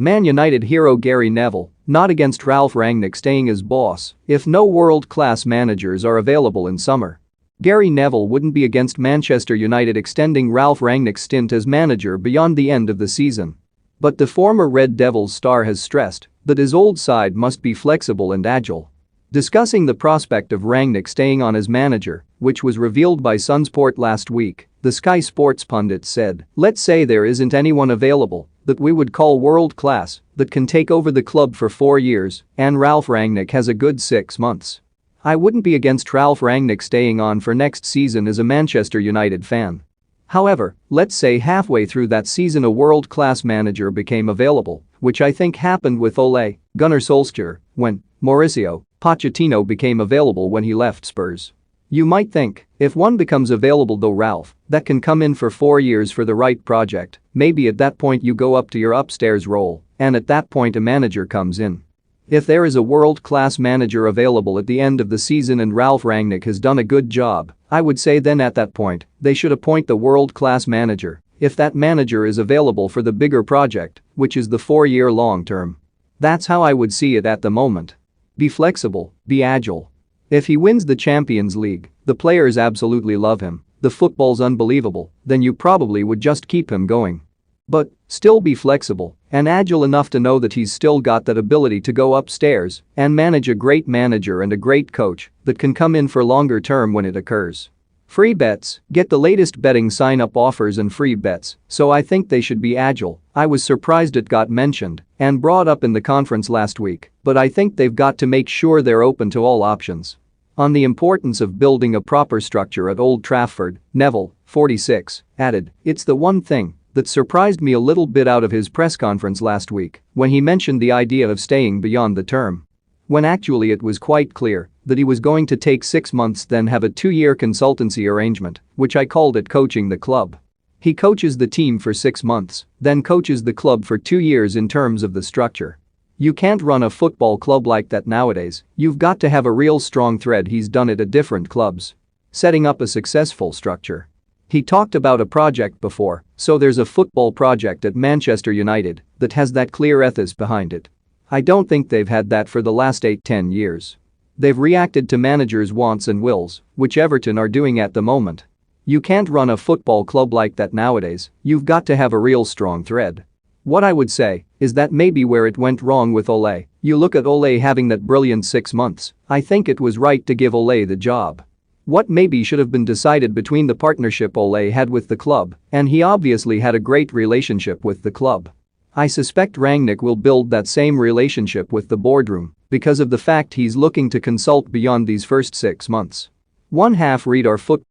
Man United hero Gary Neville, not against Ralf Rangnick staying as boss if no world-class managers are available in summer. Gary Neville wouldn't be against Manchester United extending Ralf Rangnick's stint as manager beyond the end of the season. But the former Red Devils star has stressed that his old side must be flexible and agile. Discussing the prospect of Rangnick staying on as manager, which was revealed by Sunsport last week, the Sky Sports pundit said, "Let's say there isn't anyone available that we would call world-class that can take over the club for 4 years and Ralf Rangnick has a good 6 months. I wouldn't be against Ralf Rangnick staying on for next season as a Manchester United fan. However, let's say halfway through that season a world-class manager became available, which I think happened with Ole Gunnar Solskjaer when Mauricio Pochettino became available when he left Spurs. You might think, if one becomes available though Ralf, that can come in for 4 years for the right project, maybe at that point you go up to your upstairs role, and at that point a manager comes in. If there is a world-class manager available at the end of the season and Ralf Rangnick has done a good job, I would say then at that point, they should appoint the world-class manager if that manager is available for the bigger project, which is the 4-year long term. That's how I would see it at the moment. Be flexible, be agile. If he wins the Champions League, the players absolutely love him, the football's unbelievable, then you probably would just keep him going. But still be flexible and agile enough to know that he's still got that ability to go upstairs and manage a great manager and a great coach that can come in for longer term when it occurs. Free bets, get the latest betting sign-up offers and free bets, so I think they should be agile. I was surprised it got mentioned and brought up in the conference last week, but I think they've got to make sure they're open to all options. On the importance of building a proper structure at Old Trafford, Neville, 46, added, "It's the one thing that surprised me a little bit out of his press conference last week when he mentioned the idea of staying beyond the term. When actually it was quite clear that he was going to take 6 months then have a 2-year consultancy arrangement, which I called it coaching the club. He coaches the team for 6 months, then coaches the club for 2 years in terms of the structure. You can't run a football club like that nowadays, you've got to have a real strong thread. He's done it at different clubs. Setting up a successful structure. He talked about a project before, so there's a football project at Manchester United that has that clear ethos behind it. I don't think they've had that for the last 8-10 years. They've reacted to managers' wants and wills, which Everton are doing at the moment. You can't run a football club like that nowadays, you've got to have a real strong thread. What I would say is that maybe where it went wrong with Ole, you look at Ole having that brilliant 6 months, I think it was right to give Ole the job. What maybe should have been decided between the partnership Ole had with the club, and he obviously had a great relationship with the club. I suspect Rangnick will build that same relationship with the boardroom because of the fact he's looking to consult beyond these first 6 months. One half read our football